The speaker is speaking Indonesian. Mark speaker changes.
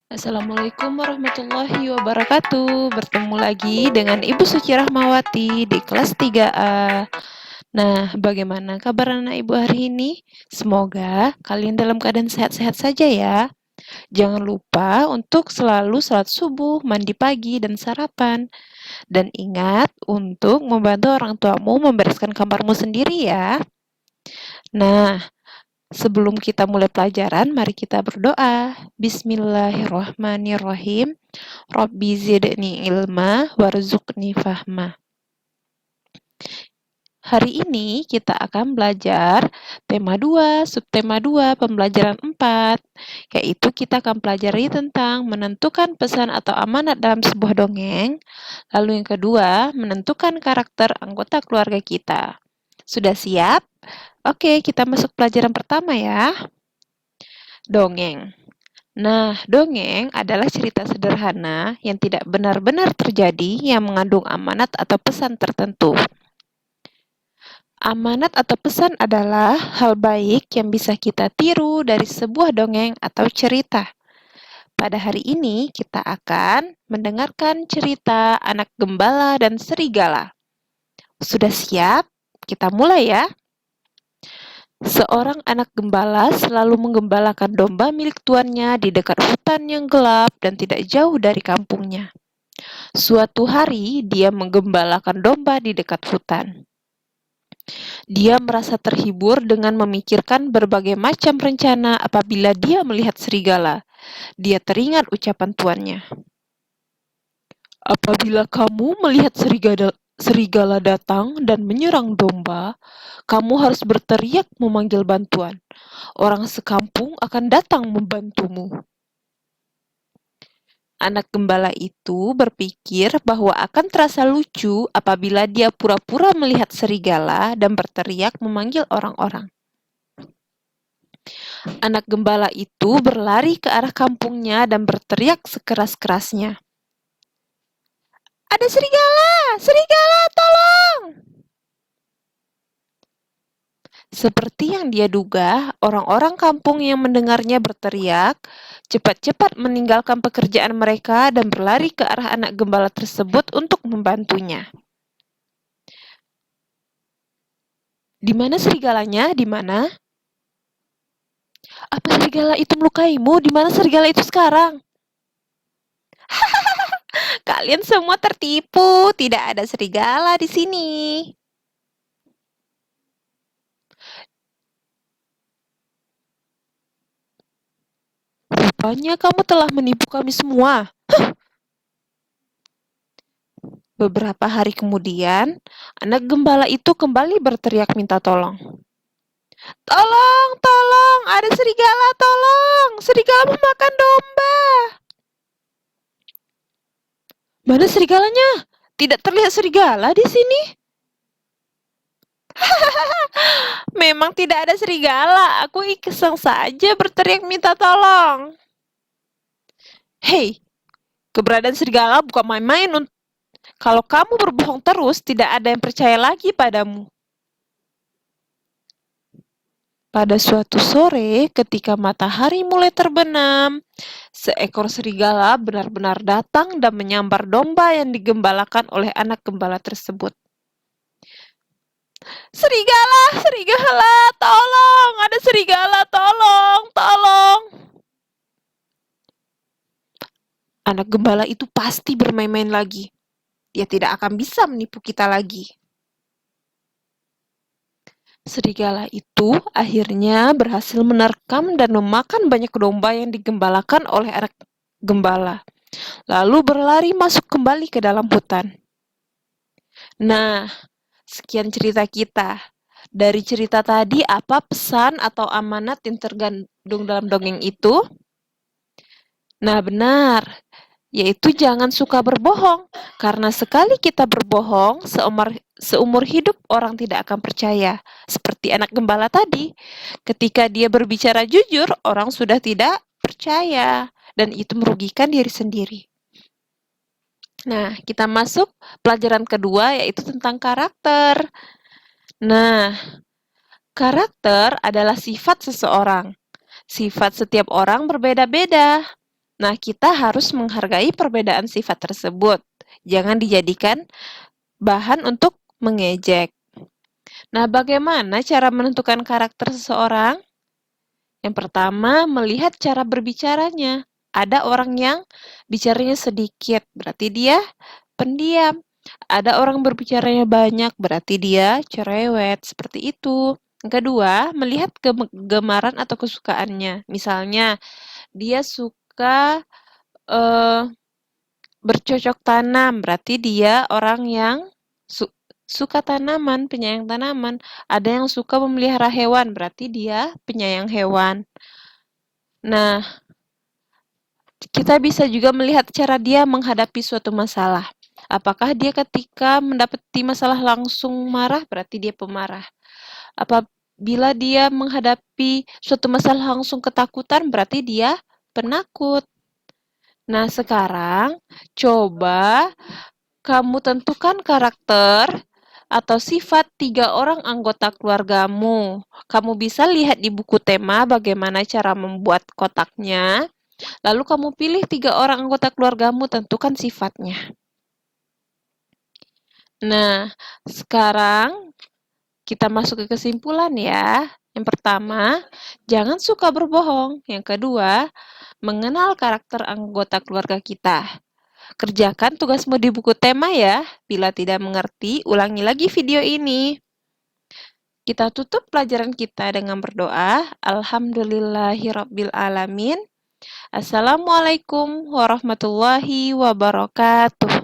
Speaker 1: Assalamualaikum warahmatullahi wabarakatuh. Bertemu lagi dengan Ibu Suci Rahmawati di kelas 3A. Nah, bagaimana kabar anak Ibu hari ini? Semoga kalian dalam keadaan sehat-sehat saja ya. Jangan lupa untuk selalu salat subuh, mandi pagi, dan sarapan. Dan ingat untuk membantu orang tuamu membereskan kamarmu sendiri ya. Nah, sebelum kita mulai pelajaran, mari kita berdoa. Bismillahirrahmanirrahim. Rabbi zidni ilma warzuqni fahma. Hari ini kita akan belajar tema 2, subtema 2, pembelajaran 4, yaitu kita akan pelajari tentang menentukan pesan atau amanat dalam sebuah dongeng. Lalu yang kedua, menentukan karakter anggota keluarga kita. Sudah siap? Oke, kita masuk pelajaran pertama ya. Dongeng. Nah, dongeng adalah cerita sederhana yang tidak benar-benar terjadi yang mengandung amanat atau pesan tertentu. Amanat atau pesan adalah hal baik yang bisa kita tiru dari sebuah dongeng atau cerita. Pada hari ini kita akan mendengarkan cerita Anak Gembala dan Serigala. Sudah siap? Kita mulai ya. Seorang anak gembala selalu menggembalakan domba milik tuannya di dekat hutan yang gelap dan tidak jauh dari kampungnya. Suatu hari, dia menggembalakan domba di dekat hutan. Dia merasa terhibur dengan memikirkan berbagai macam rencana apabila dia melihat serigala. Dia teringat ucapan tuannya. Apabila kamu melihat serigala datang dan menyerang domba, kamu harus berteriak memanggil bantuan. Orang sekampung akan datang membantumu. Anak gembala itu berpikir bahwa akan terasa lucu apabila dia pura-pura melihat serigala dan berteriak memanggil orang-orang. Anak gembala itu berlari ke arah kampungnya dan berteriak sekeras-kerasnya. Ada serigala! Serigala, tolong! Seperti yang dia duga, orang-orang kampung yang mendengarnya berteriak, cepat-cepat meninggalkan pekerjaan mereka dan berlari ke arah anak gembala tersebut untuk membantunya. Di mana serigalanya? Di mana? Apa serigala itu melukaimu? Di mana serigala itu sekarang? Kalian semua tertipu, tidak ada serigala di sini. Rupanya kamu telah menipu kami semua. Beberapa hari kemudian, anak gembala itu kembali berteriak minta tolong. Tolong, tolong, ada serigala, tolong. Serigala memakan domba. Mana serigalanya? Tidak terlihat serigala di sini. Memang tidak ada serigala. Aku iseng saja berteriak minta tolong. Hei, keberadaan serigala bukan main-main. Kalau kamu berbohong terus, tidak ada yang percaya lagi padamu. Pada suatu sore, ketika matahari mulai terbenam, seekor serigala benar-benar datang dan menyambar domba yang digembalakan oleh anak gembala tersebut. Serigala, serigala, tolong! Ada serigala, tolong, tolong! Anak gembala itu pasti bermain-main lagi. Dia tidak akan bisa menipu kita lagi. Serigala itu akhirnya berhasil menerkam dan memakan banyak domba yang digembalakan oleh anak gembala, lalu berlari masuk kembali ke dalam hutan. Nah, sekian cerita kita. Dari cerita tadi, apa pesan atau amanat yang tergandung dalam dongeng itu? Nah, benar, yaitu jangan suka berbohong, karena sekali kita berbohong, seumur hidup orang tidak akan percaya. Seperti anak gembala tadi, ketika dia berbicara jujur, orang sudah tidak percaya, dan itu merugikan diri sendiri. Nah, kita masuk pelajaran kedua, yaitu tentang karakter. Nah, karakter adalah sifat seseorang. Sifat setiap orang berbeda-beda. Nah, kita harus menghargai perbedaan sifat tersebut. Jangan dijadikan bahan untuk mengejek. Nah, bagaimana cara menentukan karakter seseorang? Yang pertama, melihat cara berbicaranya. Ada orang yang bicaranya sedikit, berarti dia pendiam. Ada orang berbicaranya banyak, berarti dia cerewet. Seperti itu. Yang kedua, melihat kegemaran atau kesukaannya. Misalnya, dia suka eh, bercocok tanam, berarti dia orang yang suka tanaman, penyayang tanaman. Ada yang suka memelihara hewan, berarti dia penyayang hewan. Nah, kita bisa juga melihat cara dia menghadapi suatu masalah. Apakah dia ketika mendapati masalah langsung marah, berarti dia pemarah. Apabila dia menghadapi suatu masalah langsung ketakutan, berarti dia penakut. Nah, sekarang coba kamu tentukan karakter atau sifat 3 orang anggota keluargamu. Kamu bisa lihat di buku tema bagaimana cara membuat kotaknya. Lalu kamu pilih 3 orang anggota keluargamu, tentukan sifatnya. Nah, sekarang kita masuk ke kesimpulan ya. Yang pertama, jangan suka berbohong. Yang kedua, mengenal karakter anggota keluarga kita. Kerjakan tugasmu di buku tema ya. Bila tidak mengerti, ulangi lagi video ini. Kita tutup pelajaran kita dengan berdoa. Alhamdulillahirrabbilalamin. Assalamualaikum warahmatullahi wabarakatuh.